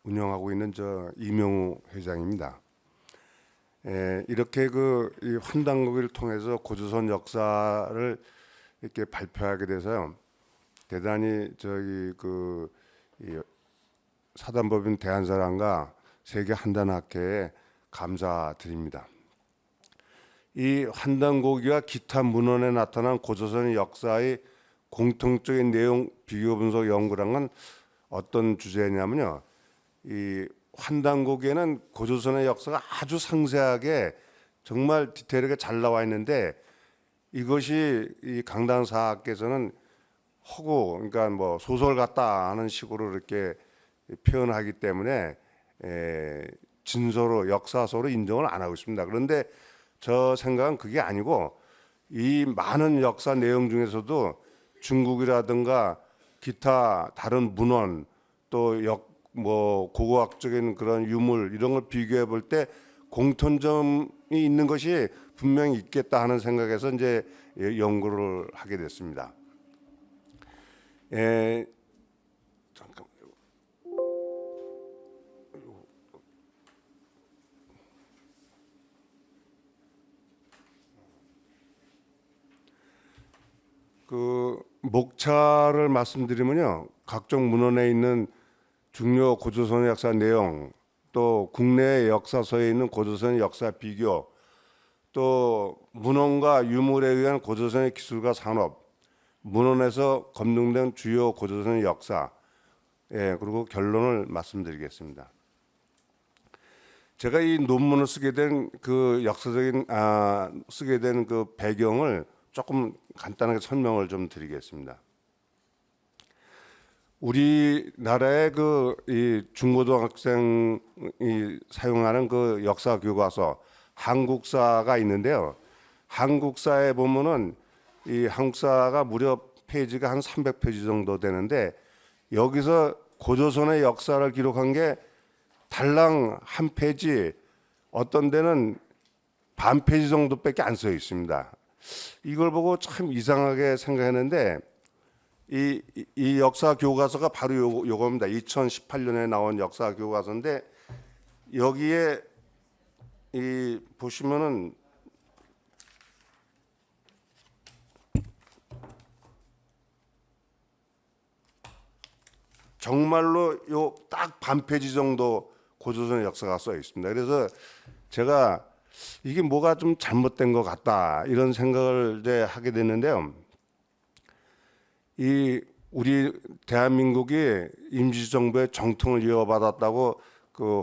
운영하고 있는 이명우 회장입니다. 이렇게 이 환단고기를 통해서 고조선 역사를 이렇게 발표하게 돼서요. 대단히 이 사단법인 대한사랑과 세계 한단학회에 감사드립니다. 이 환단고기와 기타 문헌에 나타난 고조선의 역사의 공통적인 내용 비교 분석 연구란 건 어떤 주제냐면요. 이 환단고기에는 고조선의 역사가 아주 상세하게 정말 디테일하게 잘 나와 있는데 이것이 이 강당사학께서는 허구, 그러니까 뭐 소설 같다 하는 식으로 이렇게 표현하기 때문에 진서로 역사서로 인정을 안 하고 있습니다. 그런데 저 생각은 그게 아니고 이 많은 역사 내용 중에서도 중국이라든가 기타 다른 문헌 또 고고학적인 그런 유물 이런 걸 비교해 볼 때 공통점이 있는 것이 분명히 있겠다 하는 생각에서 이제 연구를 하게 됐습니다. 잠깐만요. 목차를 말씀드리면요, 각종 문헌에 있는 중요 고조선의 역사 내용, 또 국내 역사서에 있는 고조선의 역사 비교, 또 문헌과 유물에 의한 고조선의 기술과 산업, 문헌에서 검증된 주요 고조선의 역사, 그리고 결론을 말씀드리겠습니다. 제가 이 논문을 쓰게 된 역사적인 쓰게 된 배경을 조금 간단하게 설명을 좀 드리겠습니다. 우리나라의 이 중고등학생이 사용하는 역사 교과서 한국사가 있는데요. 한국사에 보면은 이 한국사가 무려 페이지가 한 300페이지 정도 되는데 여기서 고조선의 역사를 기록한 게 달랑 한 페이지, 어떤 데는 반 페이지 정도밖에 안 써 있습니다. 이걸 보고 참 이상하게 생각했는데 이 역사 교과서가 바로 요겁니다. 2018년에 나온 역사 교과서인데 여기에 보시면은 정말로 요 딱 반 페이지 정도 고조선의 역사가 써 있습니다. 그래서 제가 이게 뭐가 좀 잘못된 것 같다 이런 생각을 이제 하게 됐는데요. 우리 대한민국이 임시정부의 정통을 이어받았다고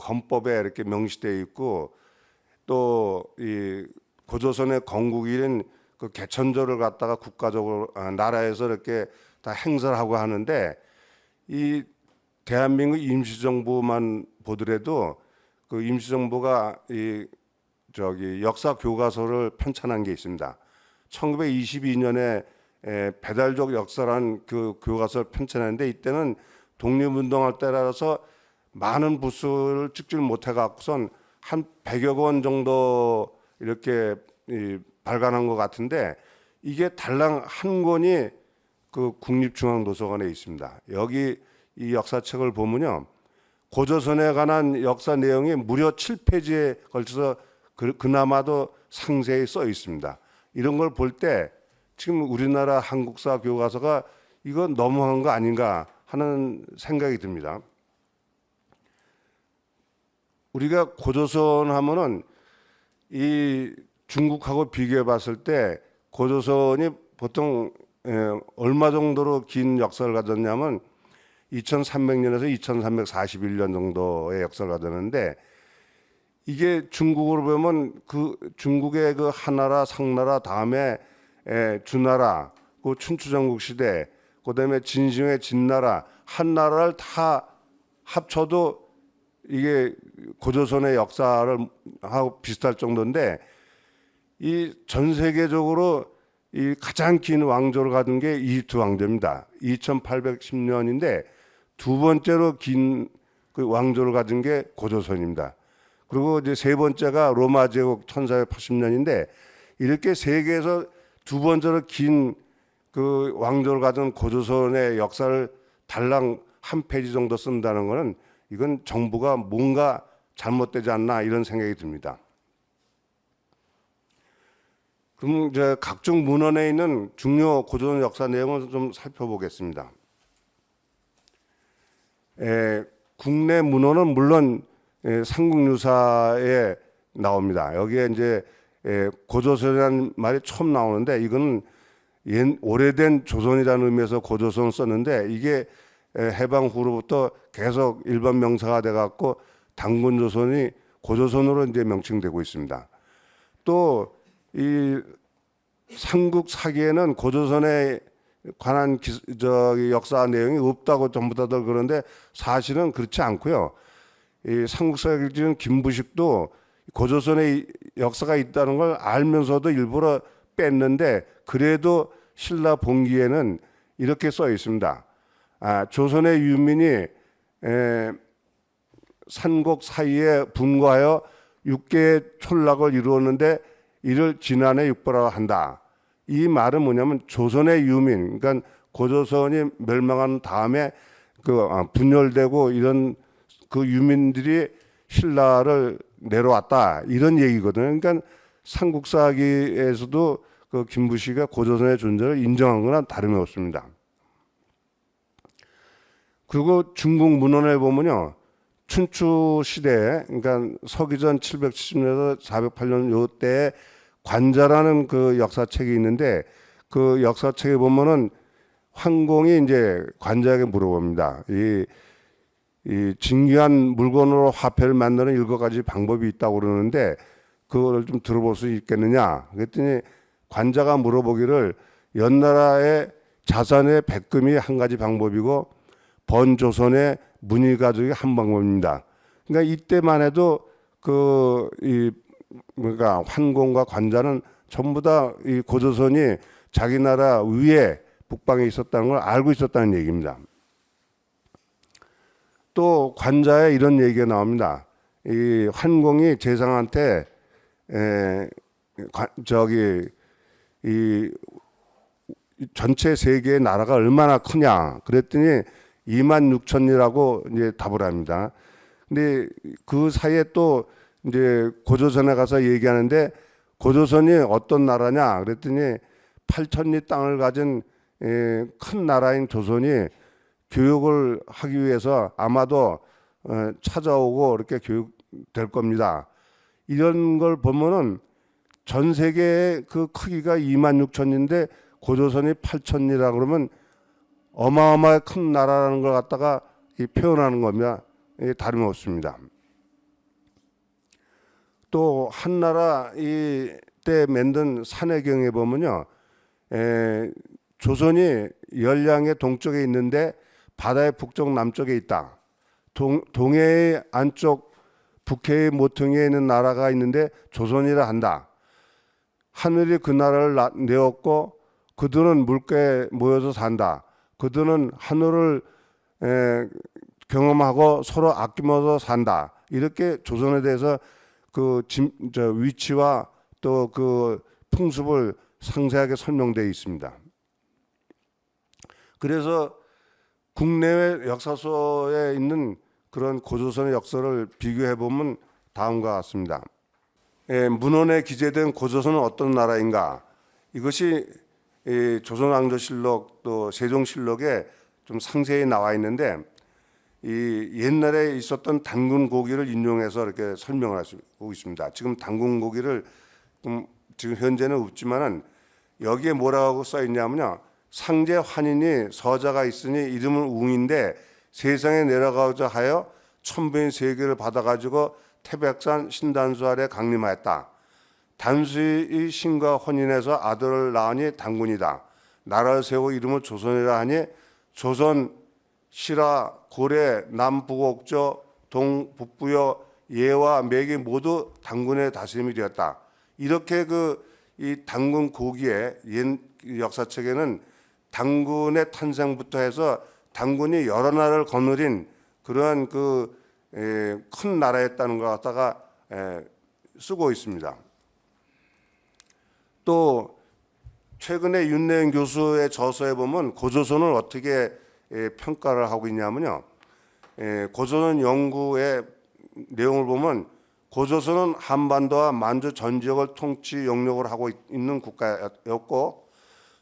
헌법에 이렇게 명시되어 있고 또 이 고조선의 건국일인 개천절을 갖다가 국가적으로 나라에서 이렇게 다 행사를 하고 하는데 이 대한민국 임시정부만 보더라도 임시정부가 역사 교과서를 편찬한 게 있습니다. 1922년에 배달족 역사란 교과서를 편찬했는데 이때는 독립운동할 때라서 많은 부수를 찍질 못해 갖고선 한 100여 권 정도 이렇게 발간한 것 같은데 이게 달랑 한 권이 국립중앙도서관에 있습니다. 여기 이 역사책을 보면요, 고조선에 관한 역사 내용이 무려 7페이지에 걸쳐서 그나마도 상세히 써 있습니다. 이런 걸 볼 때 지금 우리나라 한국사 교과서가 이건 너무한 거 아닌가 하는 생각이 듭니다. 우리가 고조선 하면은 이 중국하고 비교해 봤을 때 고조선이 보통 얼마 정도로 긴 역사를 가졌냐면 2300년에서 2341년 정도의 역사를 가졌는데 이게 중국으로 보면 중국의 한나라, 상나라 다음에 주나라, 춘추전국 시대, 그다음에 진시황의 진나라, 한나라를 다 합쳐도 이게 고조선의 역사를 하고 비슷할 정도인데 이 전 세계적으로 이 가장 긴 왕조를 가진 게 이집트 왕조입니다. 2810년인데 두 번째로 긴 왕조를 가진 게 고조선입니다. 그리고 이제 세 번째가 로마 제국 1480년인데 이렇게 세계에서 두 번째로 긴 왕조를 가진 고조선의 역사를 달랑 한 페이지 정도 쓴다는 것은 이건 정부가 뭔가 잘못되지 않나 이런 생각이 듭니다. 그럼 이제 각종 문헌에 있는 중요 고조선 역사 내용을 좀 살펴보겠습니다. 국내 문헌은 물론 삼국유사에 나옵니다. 여기에 이제 고조선이라는 말이 처음 나오는데 이거는 오래된 조선이라는 의미에서 고조선을 썼는데 이게 해방 후로부터 계속 일반 명사가 돼 갖고 단군조선이 고조선으로 이제 명칭되고 있습니다. 또 이 삼국사기에는 고조선에 관한 역사 내용이 없다고 전부 다들 그러는데 사실은 그렇지 않고요. 이 삼국사기는 김부식도 고조선의 역사가 있다는 걸 알면서도 일부러 뺐는데 그래도 신라 본기에는 이렇게 써 있습니다. 조선의 유민이 산곡 사이에 분거하여 6개의 촌락을 이루었는데 이를 지난해 육보라고 한다. 이 말은 뭐냐면 조선의 유민, 그러니까 고조선이 멸망한 다음에 그 분열되고 이런 그 유민들이 신라를 내려왔다 이런 얘기거든요. 그러니까 삼국사기에서도 그 김부시가 고조선의 존재를 인정한 거나 다름이 없습니다. 그리고 중국 문헌에 보면요, 춘추 시대에 그러니까 서기전 770년에서 408년 요때에 관자라는 그 역사책이 있는데 그 역사책에 보면은 황공이 이제 관자에게 물어봅니다. 이 진귀한 물건으로 화폐를 만드는 7가지 방법이 있다고 그러는데 그거를 좀 들어볼 수 있겠느냐? 그랬더니 관자가 물어보기를 연나라의 자산의 백금이 한 가지 방법이고 번조선의 문의가족이 한 방법입니다. 그러니까 이때만 해도 그러니까 환공과 관자는 전부 다 이 고조선이 자기 나라 위에 북방에 있었다는 걸 알고 있었다는 얘기입니다. 또 관자에 이런 얘기가 나옵니다. 이 환공이 재상한테 이 전체 세계의 나라가 얼마나 크냐 그랬더니 26,000이라고 이제 답을 합니다. 근데 그 사이에 또 이제 고조선에 가서 얘기하는데 고조선이 어떤 나라냐 그랬더니 8,000리 땅을 가진 큰 나라인 조선이 교육을 하기 위해서 아마도 찾아오고 이렇게 교육될 겁니다. 이런 걸 보면은 전 세계의 그 크기가 26,000인데 고조선이 8,000이라 그러면 어마어마하게 큰 나라라는 걸 갖다가 표현하는 겁니다. 다름이 없습니다. 또 한나라 이때 만든 산해경에 보면요, 조선이 열량의 동쪽에 있는데 바다의 북쪽 남쪽에 있다. 동해의 안쪽 북해의 모퉁이에 있는 나라가 있는데 조선이라 한다. 하늘이 그 나라를 내었고 그들은 물가에 모여서 산다. 그들은 하늘을 경험하고 서로 아끼면서 산다. 이렇게 조선에 대해서 그 위치와 또 그 풍습을 상세하게 설명되어 있습니다. 그래서 국내외 역사서에 있는 그런 고조선의 역사를 비교해 보면 다음과 같습니다. 문헌에 기재된 고조선은 어떤 나라인가? 이것이 조선왕조실록 또 세종실록에 좀 상세히 나와 있는데 이 옛날에 있었던 단군 고기를 인용해서 이렇게 설명을 하고 있습니다. 지금 단군 고기를 지금 현재는 없지만은 여기에 뭐라고 써 있냐면요. 상제 환인이 서자가 있으니 이름은 웅인데 세상에 내려가고자 하여 천부인 세계를 받아가지고 태백산 신단수 아래 강림하였다. 단수의 신과 혼인해서 아들을 낳으니 단군이다. 나라를 세우고 이름을 조선이라 하니 조선, 시라, 고래, 남북옥조, 동북부여, 예와 맥이 모두 단군의 다스림이 되었다. 이렇게 이 단군 고기의 옛 역사책에는 단군의 탄생부터 해서 단군이 여러 나라를 거느린 그러한 큰 나라였다는 것 갖다가 쓰고 있습니다. 또 최근에 윤내영 교수의 저서에 보면 고조선을 어떻게 평가를 하고 있냐면요. 고조선 연구의 내용을 보면 고조선은 한반도와 만주 전 지역을 통치 영역을 하고 있는 국가였고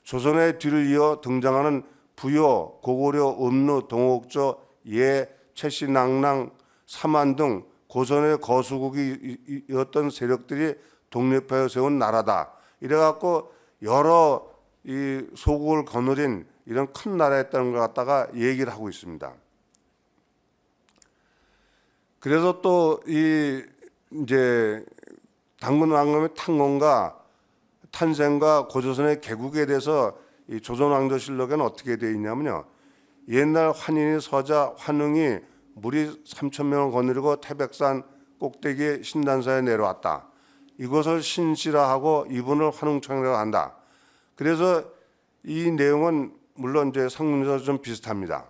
조선의 뒤를 이어 등장하는 부여, 고구려, 음루, 동옥조, 예, 최씨, 낭랑, 삼안 등 고전의 거수국이었던 세력들이 독립하여 세운 나라다. 이래갖고 여러 이 소국을 거느린 이런 큰 나라였다는 걸 갖다가 얘기를 하고 있습니다. 그래서 또 이 이제 당군 왕검의 탄건과 탄생과 고조선의 개국에 대해서 이 조선왕조실록에는 어떻게 되어 있냐면요. 옛날 환인이 서자 환웅이 무리 3,000명을 거느리고 태백산 꼭대기에 신단사에 내려왔다. 이것을 신시라 하고 이분을 환웅청이라고 한다. 그래서 이 내용은 물론 이제 상문에서 좀 비슷합니다.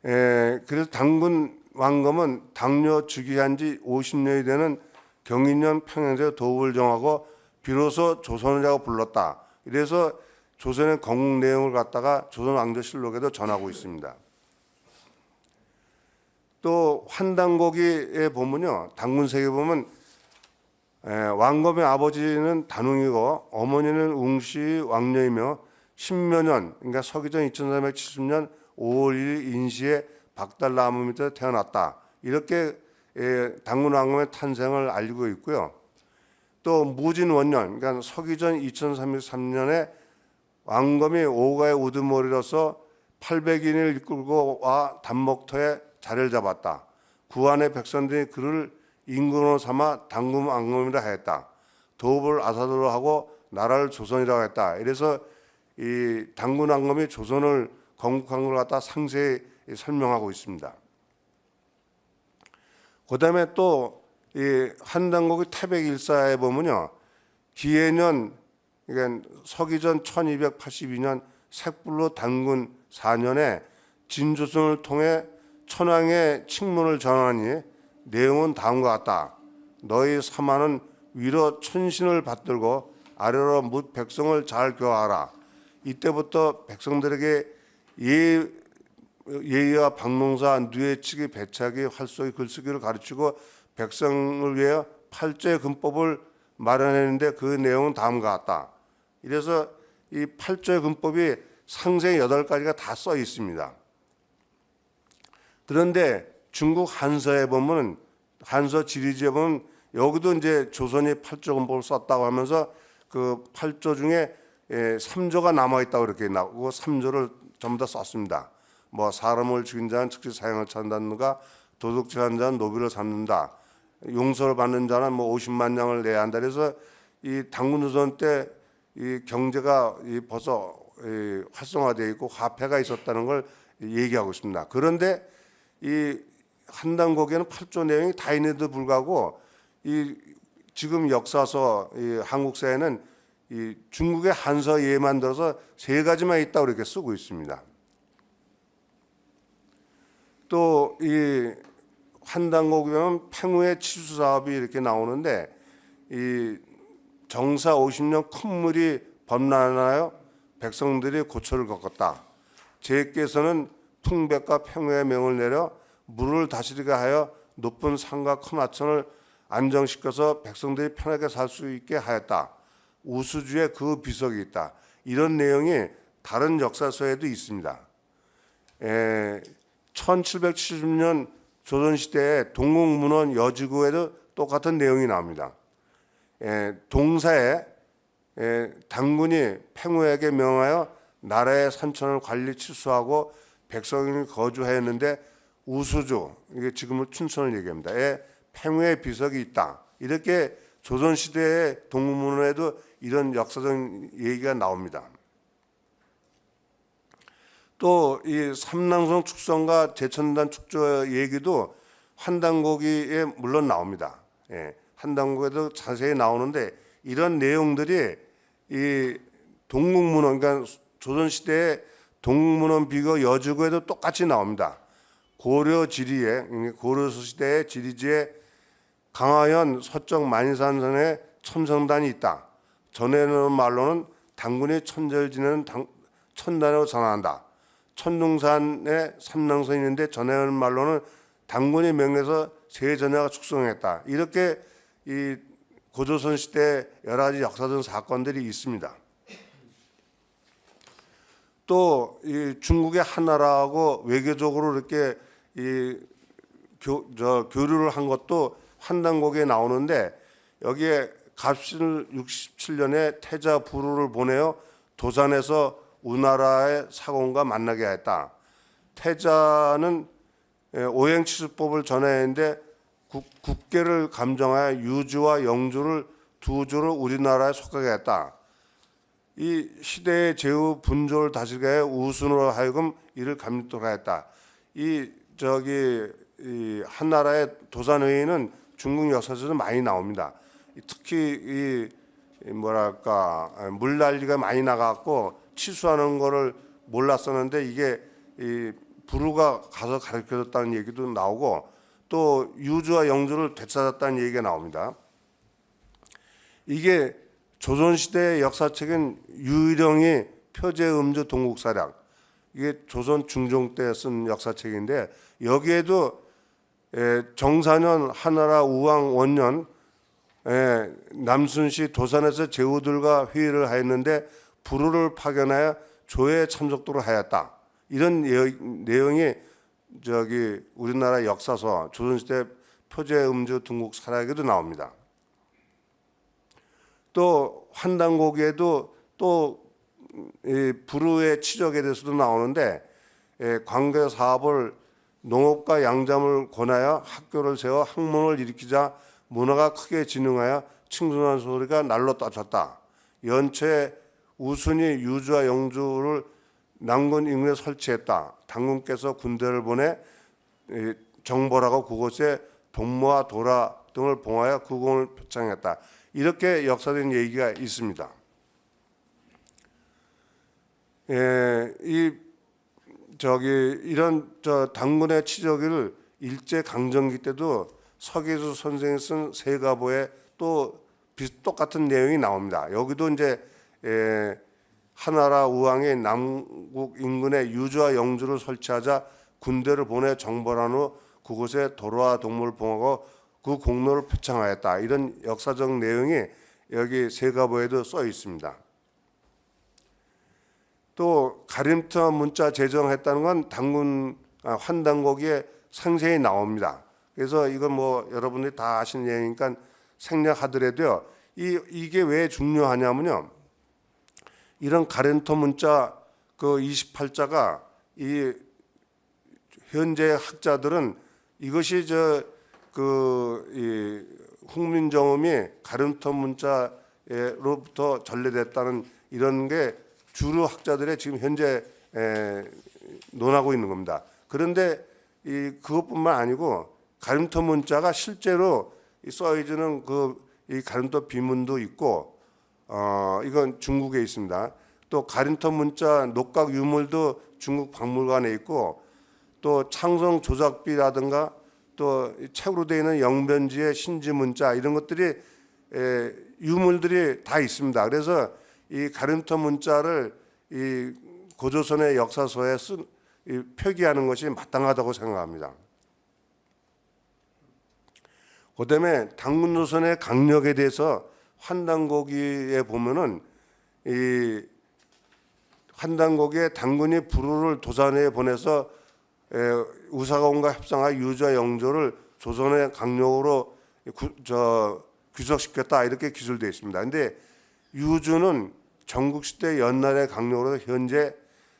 그래서 당군 왕검은 당뇨 즉위한 지 50년이 되는 경인년 평양에서 도읍을 정하고 비로소 조선이라고 불렀다. 이래서 조선의 건국 내용을 갖다가 조선왕조실록에도 전하고 있습니다. 또 환단고기에 보면요, 당군색에 보면 왕검의 아버지는 단웅이고 어머니는 웅씨 왕녀이며 신묘년, 그러니까 서기전 2370년 5월 1일 인시에 박달나무 밑에 태어났다. 이렇게 당군 왕검의 탄생을 알리고 있고요. 또 무진원년, 그러니까 서기전 2303년에 왕검이 오가의 우두머리로서 800인을 이끌고 와 단목터에 자리를 잡았다. 구안의 백성들이 그를 임금으로 삼아 당군 왕검이라 하였다. 도읍을 아사도로 하고 나라를 조선이라고 했다. 이래서 이 당군 왕검이 조선을 건국한 걸 갖다 상세히 설명하고 있습니다. 그다음에 또 이 한당국의 태백일사에 보면요, 기해년, 그러니까 서기전 1282년 색불로 단군 4년에 진조선을 통해 천황의 칙문을 전하니 내용은 다음과 같다. 너희 사마는 위로 천신을 받들고 아래로 뭇 백성을 잘 교하라. 이때부터 백성들에게 예의와 방농사, 누에치기, 배차기, 활쏘기, 글쓰기를 가르치고 백성을 위해 8조의 군법을 마련했는데 그 내용은 다음과 같다. 이래서 이 8조의 군법이 상세 8가지가 다 써 있습니다. 그런데 중국 한서에 보면, 한서 지리지에 보면 여기도 이제 조선이 8조 군법을 썼다고 하면서 그 8조 중에 3조가 남아있다고 이렇게 나오고 3조를 전부 다 썼습니다. 뭐 사람을 죽인 자는 즉시 사형을 찬다는가, 도둑질한 자는 노비를 삼는다, 용서를 받는 자는 뭐 50만 냥을 내야 한다. 그래서 이 당군조선 때 이 경제가 벌써 활성화되어 있고 화폐가 있었다는 걸 얘기하고 있습니다. 그런데 이 한당고기에는 8조 내용이 다 있는데도 불구하고 이 지금 역사서 이 한국사에는 이 중국의 한서 예만 들어서 3가지만 있다고 이렇게 쓰고 있습니다. 또 이 한당고기 보면 팽우의 치수 사업이 이렇게 나오는데 이 정사 50년 큰 물이 범람하여 백성들이 고초를 겪었다. 제께서는 풍백과 팽우의 명을 내려 물을 다스리게 하여 높은 산과 큰 하천을 안정시켜서 백성들이 편하게 살 수 있게 하였다. 우수주에 그 비석이 있다. 이런 내용이 다른 역사서에도 있습니다. 1770년 조선시대에 동국문헌 여지구에도 똑같은 내용이 나옵니다. 동사에 당군이 팽우에게 명하여 나라의 산천을 관리 치수하고 백성이 거주하였는데 우수주, 이게 지금은 춘천을 얘기합니다. 팽우의 비석이 있다. 이렇게 조선시대의 동국문헌에도 이런 역사적 얘기가 나옵니다. 또 이 삼랑성 축성과 제천단 축조 얘기도 한당고기에 물론 나옵니다. 한당고기에도 자세히 나오는데 이런 내용들이 이 동국문헌, 그러니까 조선시대의 동국문헌 비교 여지구에도 똑같이 나옵니다. 고려지리에, 고려시대의 지리지에 강화현 서쪽 만이산선에 첨성단이 있다. 전해놓은 말로는 당군이 천절 지내는 천단으로 전한다. 천둥산에 삼랑선이 있는데 전해오는 말로는 당군이 명해서 세 전야가 축성했다. 이렇게 이 고조선 시대 여러 가지 역사적 사건들이 있습니다. 또 이 중국의 한나라하고 외교적으로 이렇게 이 교류를 한 것도 환단곡에 나오는데 여기에 갑실 67년에 태자 부루를 보내어 도산에서 우나라의 사공과 만나게 했다. 태자는 오행치수법을 전해했는데 국계를 감정하여 유주와 영주를 두 주를 우리나라에 속하게 했다. 이 시대의 제후 분조를 다스리게 해 우순으로 하여금 이를 감립토록 하였다. 이 한나라의 도산의인은 중국 역사에서 많이 나옵니다. 특히 이 뭐랄까 물난리가 많이 나갔고 치수하는 거를 몰랐었는데 이게 이 부루가 가서 가르쳐줬다는 얘기도 나오고 또 유주와 영주를 되찾았다는 얘기가 나옵니다. 이게 조선시대 역사책인 유일영이 표제음주 동국사량, 이게 조선 중종 때 쓴 역사책인데 여기에도 정사년 한나라 우왕 원년 남순시 도산에서 제후들과 회의를 하였는데 부루를 파견하여 조에 참석도록 하였다. 이런 내용이 우리나라 역사서 조선시대 표제음주 동국사량에도 나옵니다. 또 환단곡에도 또 부루의 치적에 대해서도 나오는데 관계 사업을 농업과 양잠을 권하여 학교를 세워 학문을 일으키자 문화가 크게 진흥하여 칭송하는 소리가 날로 떠졌다. 연초에 우순이 유주와 영주를 남군 인근에 설치했다. 당군께서 군대를 보내 정벌하고 그곳에 동무와 도라 등을 봉하여 국공을 표창했다. 이렇게 역사된 얘기가 있습니다. 이런 당군의 치적을 일제 강점기 때도 서계수 선생이 쓴 세가보에 또 똑같은 내용이 나옵니다. 여기도 이제 한나라 우왕이 남국 인근에 유주와 영주를 설치하자 군대를 보내 정벌한 후 그곳에 도로와 동물을 봉하고 그 공로를 표창하였다. 이런 역사적 내용이 여기 세가보에도 써 있습니다. 또 가림터 문자 제정했다는 건 환단곡에 상세히 나옵니다. 그래서 이건 뭐 여러분들이 다 아시는 내용이니까 생략하더라도요. 이게 왜 중요하냐면요. 이런 가림터 문자 그 28자가 이 현재 학자들은 이것이 훈민정음이 가림터 문자로부터 전래됐다는 이런 게 주류 학자들의 지금 현재 논하고 있는 겁니다. 그런데 그것뿐만 아니고 가림터 문자가 실제로 써있는 이 가림터 비문도 있고 이건 중국에 있습니다. 또 가림터 문자 녹각 유물도 중국 박물관에 있고 또 창성 조작비라든가 또 책으로 되어 있는 영변지의 신지 문자 이런 것들이 유물들이 다 있습니다. 그래서 이 가림터 문자를 이 고조선의 역사서에 표기하는 것이 마땅하다고 생각합니다. 그다음에 당군조선의 강력에 대해서 환단곡에 보면은 이 환단곡에 당군이 부루를 도산에 보내서 우사공과 협상하여 유주와 영조를 조선의 강력으로 귀속시켰다 이렇게 기술되어 있습니다. 그런데 유주는 전국시대 연날의 강력으로 현재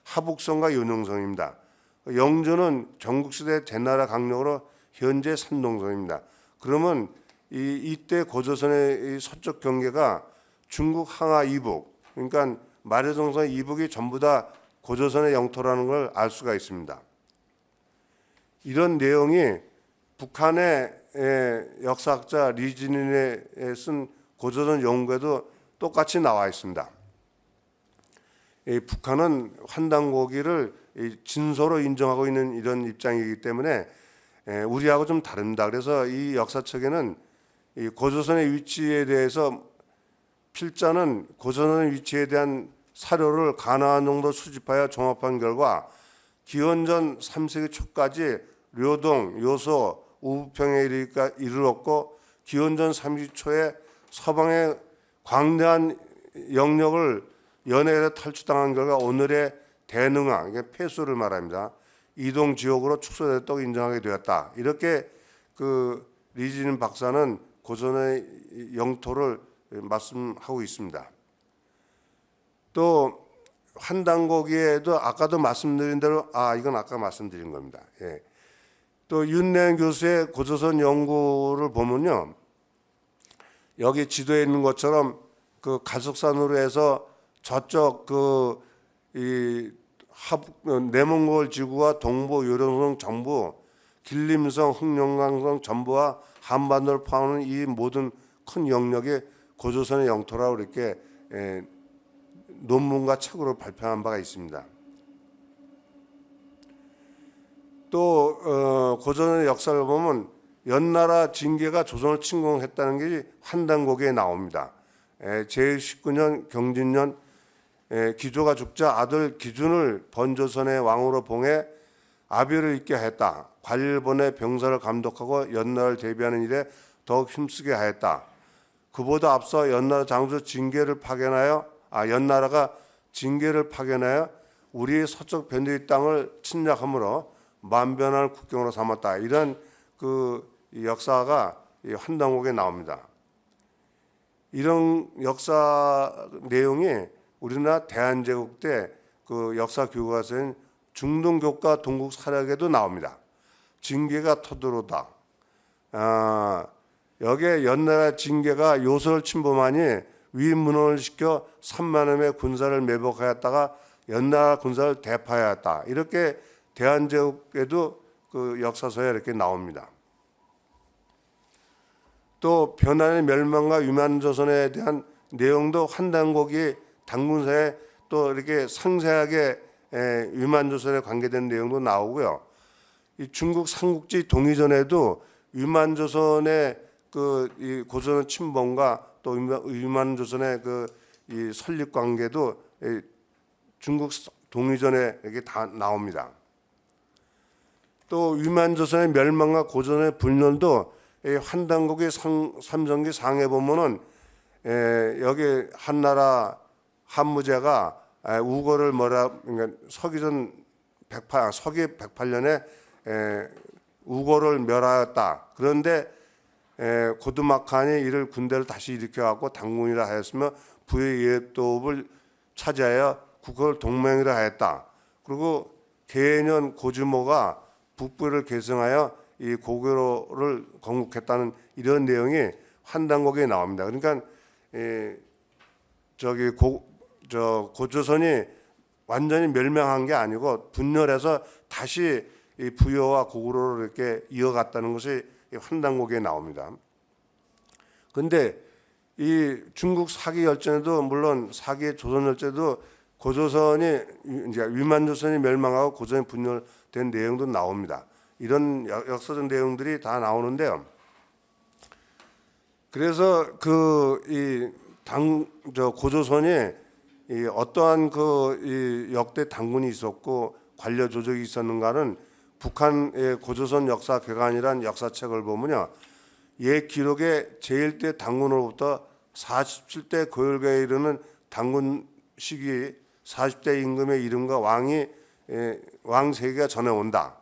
하북성과 윤영성입니다. 영조는 전국시대 제나라 강력으로 현재 산동성입니다. 그러면 이때 고조선의 이 서쪽 경계가 중국 항하 이북, 그러니까 마려정성 이북이 전부 다 고조선의 영토라는 걸 알 수가 있습니다. 이런 내용이 북한의 역사학자 리진인의 쓴 고조선 연구에도 똑같이 나와 있습니다. 북한은 환단고기를 진서로 인정하고 있는 이런 입장이기 때문에 우리하고 좀 다릅니다. 그래서 이 역사책에는 이 고조선의 위치에 대해서 필자는 고조선의 위치에 대한 사료를 가나안 정도 수집하여 종합한 결과 기원전 3세기 초까지 료동, 요소, 우부평에 이르렀고 기원전 3세기 초에 서방의 광대한 영역을 연해에 탈취당한 결과 오늘의 대능왕, 이게 폐수를 말합니다. 이동 지역으로 축소됐다고 인정하게 되었다. 이렇게 그 리진 박사는 고전의 영토를 말씀하고 있습니다. 또 환단고기에도 아까도 말씀드린 대로 이건 아까 말씀드린 겁니다. 예. 또 윤내연 교수의 고조선 연구를 보면요, 여기 지도에 있는 것처럼 그 가석산으로 해서 저쪽 내몽골 지구와 동부 요령성 전부, 길림성, 흑룡강성 전부와 한반도를 포함하는 이 모든 큰 영역이 고조선의 영토라고 이렇게 논문과 책으로 발표한 바가 있습니다. 또 고전의 역사를 보면 연나라 징계가 조선을 침공했다는 게 환단고기에 나옵니다. 제19년 경진년 기조가 죽자 아들 기준을 번조선의 왕으로 봉해 아비를 있게 하였다. 관리를 보내 병사를 감독하고 연나라를 대비하는 일에 더욱 힘쓰게 하였다. 그보다 앞서 연나라 장수 징계를 파견하여 연나라가 징계를 파견하여 우리 서쪽 변두리 땅을 침략함으로 만변할 국경으로 삼았다. 이런 그 역사가 환단곡에 나옵니다. 이런 역사 내용이 우리나라 대한제국 때 그 역사 교과서인 중동교과 동국 사략에도 나옵니다. 징계가 터들어오다. 여기에 연나라 징계가 요소를 침범하니 위문을 시켜 3만원의 군사를 매복하였다가 연나라 군사를 대파하였다. 이렇게 대한제국에도 그 역사서에 이렇게 나옵니다. 또 변환의 멸망과 위만조선에 대한 내용도 환단곡이 당군사에 또 이렇게 상세하게 위만조선에 관계된 내용도 나오고요. 이 중국 삼국지 동의전에도 위만조선의 이 고조선 침범과 또 위만조선의 이 설립 관계도 중국 동의전에 이렇게 다 나옵니다. 또 위만조선의 멸망과 고조선의 분열도 환단곡의 삼성기 상에 보면은 여기 한나라 한무제가 우고를 그러니까 서기 108년에 우고를 멸하였다. 그런데 고두막한이 이를 군대를 다시 일으켜갖고 당군이라 하였으며 부의 예도읍을 차지하여 국호를 동맹이라 하였다. 그리고 계년 고주모가 북부를 계승하여 이 고구려를 건국했다는 이런 내용이 환단곡에 나옵니다. 그러니까 고조선이 완전히 멸망한 게 아니고 분열해서 다시 이 부여와 고구려를 이렇게 이어갔다는 것이 환단곡에 나옵니다. 그런데 이 중국 사기 열전에도 물론 사기의 조선 열전에도 고조선이 이제 위만조선이 멸망하고 고조선이 분열된 내용도 나옵니다. 이런 역사적 내용들이 다 나오는데요. 그래서 고조선이 어떠한 이 역대 당군이 있었고 관료 조직이 있었는가는 북한의 고조선 역사 개관이란 역사책을 보면요, 옛 기록에 제1대 당군으로부터 47대 고열가에 이르는 당군 시기 40대 임금의 이름과 왕 세계가 전해온다.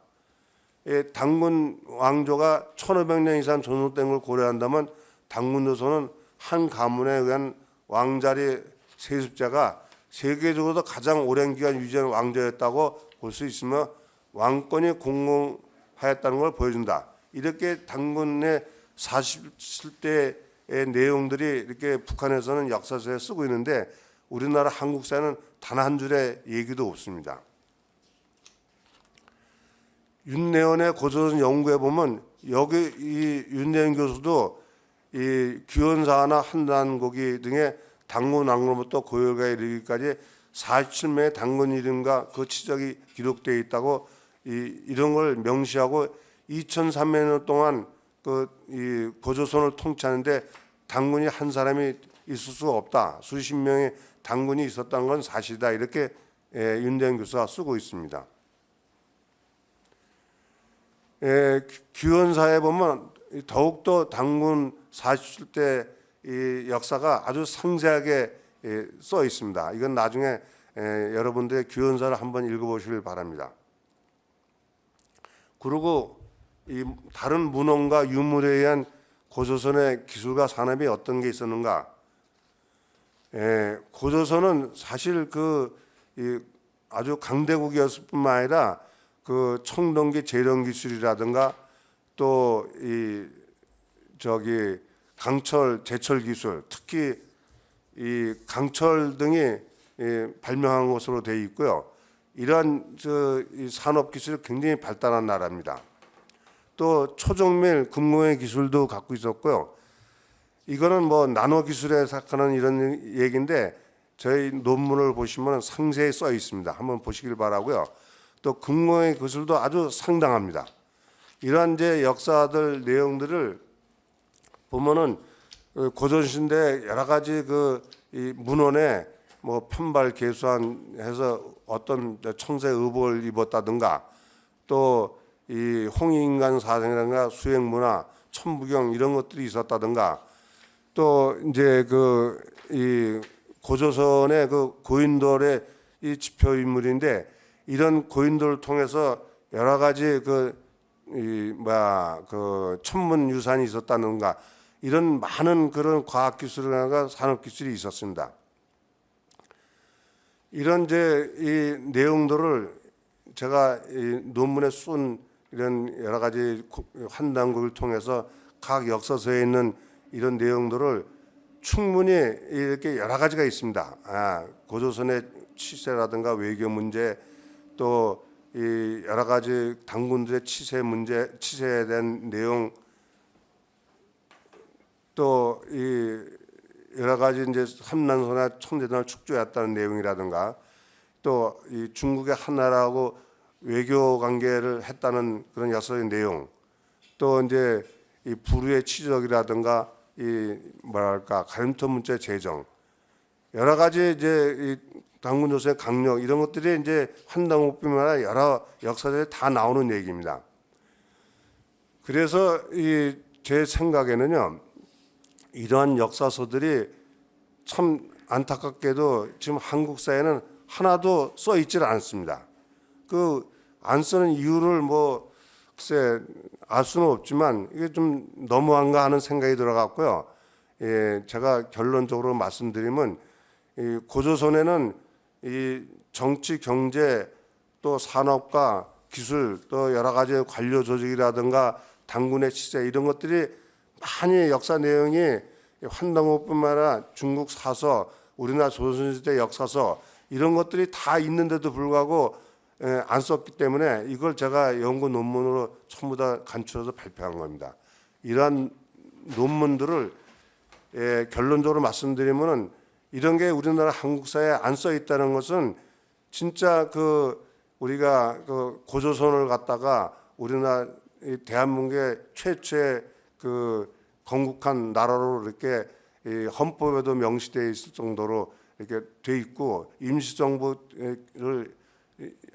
당군 왕조가 1500년 이상 존속된 걸 고려한다면 당군 조선은 한 가문에 의한 왕자리 세습자가 세계적으로도 가장 오랜 기간 유지한 왕조였다고 볼 수 있으며 왕권이 공공하였다는 걸 보여준다. 이렇게 당군의 47대의 내용들이 이렇게 북한에서는 역사서에 쓰고 있는데 우리나라 한국사에는 단 한 줄의 얘기도 없습니다. 윤내원의 고조선 연구에 보면 여기 이 윤내원 교수도 이 규현사나 한단고기 등의 당군 왕으로부터 고열가에 이르기까지 47명의 당군 이름과 그 치적이 기록되어 있다고 이런 걸 명시하고 2300년 동안 이 고조선을 통치하는데 당군이 한 사람이 있을 수가 없다. 수십 명의 당군이 있었다는 건 사실이다. 이렇게 윤대현 교수가 쓰고 있습니다. 규현사에 보면 더욱더 단군 40대 이 역사가 아주 상세하게 써 있습니다. 이건 나중에 여러분들의 규현사를 한번 읽어보시길 바랍니다. 그리고 이 다른 문헌과 유물에 의한 고조선의 기술과 산업이 어떤 게 있었는가? 고조선은 사실 이 아주 강대국이었을 뿐만 아니라 그 청동기 재련 기술이라든가 또 이 강철 제철 기술, 특히 이 강철 등이 발명한 것으로 되어 있고요. 이러한 이 산업 기술이 굉장히 발달한 나라입니다. 또 초정밀 금공의 기술도 갖고 있었고요. 이거는 뭐 나노 기술에 속하는 이런 얘기인데 저희 논문을 보시면 상세히 써 있습니다. 한번 보시길 바라고요. 또 금공의 기술도 아주 상당합니다. 이러한 이제 역사들 내용들을 보면은 고전시대 여러 가지 이 문헌에 뭐 편발 계수한해서 어떤 청새 의복을 입었다든가 또 이 홍익인간 사상이라든가 수행문화, 천부경 이런 것들이 있었다든가 또 이제 이 고조선의 고인돌의 이 지표 인물인데 이런 고인돌을 통해서 여러 가지 천문 유산이 있었다는가 이런 많은 그런 과학 기술이나 산업 기술이 있었습니다. 이런 이제 이 내용들을 제가 이 논문에 쓴 이런 여러 가지 환단국을 통해서 각 역사서에 있는 이런 내용들을 충분히 이렇게 여러 가지가 있습니다. 고조선의 치세라든가 외교 문제 또 이 여러 가지 당군들의 치세 문제, 치세에 대한 내용 또 이 여러 가지 이제 삼난소나 청대단을 축조했다는 내용이라든가 또 이 중국의 한나라하고 외교 관계를 했다는 그런 역사적인 내용 또 이제 이 부류의 치적이라든가 이 가림토 문제 제정 여러 가지 이제 이 당군 조선의 강력 이런 것들이 이제 환단국뿐만 아니라 여러 역사들에 다 나오는 얘기입니다. 그래서 제 생각에는요 이러한 역사서들이 참 안타깝게도 지금 한국 사회는 하나도 써 있질 않습니다. 안 쓰는 이유를 글쎄 알 수는 없지만 이게 좀 너무한가 하는 생각이 들어갔고요. 제가 결론적으로 말씀드리면 이 고조선에는 이 정치, 경제 또 산업과 기술 또 여러 가지 관료 조직이라든가 당군의 치세 이런 것들이 많이 역사 내용이 환단고뿐만 아니라 중국 사서, 우리나라 조선시대 역사서 이런 것들이 다 있는데도 불구하고 안 썼기 때문에 이걸 제가 연구 논문으로 전부 다 간추려서 발표한 겁니다. 이러한 논문들을 결론적으로 말씀드리면은 이런 게 우리나라 한국사에 안 써 있다는 것은 진짜 우리가 고조선을 갖다가 우리나라 대한민국의 최초의 건국한 나라로 이렇게 헌법에도 명시되어 있을 정도로 이렇게 돼 있고 임시정부를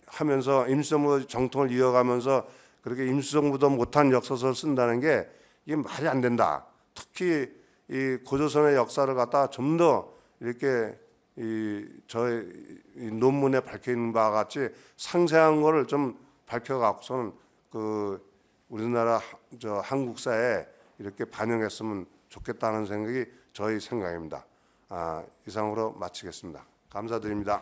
하면서 임시정부 정통을 이어가면서 그렇게 임시정부도 못한 역사서를 쓴다는 게 이게 말이 안 된다. 특히 이 고조선의 역사를 갖다가 좀 더 이렇게 저의 논문에 밝혀 있는 바와 같이 상세한 거를 좀 밝혀 갖고서는 우리나라 한국사에 이렇게 반영했으면 좋겠다는 생각이 저희 생각입니다. 이상으로 마치겠습니다. 감사드립니다.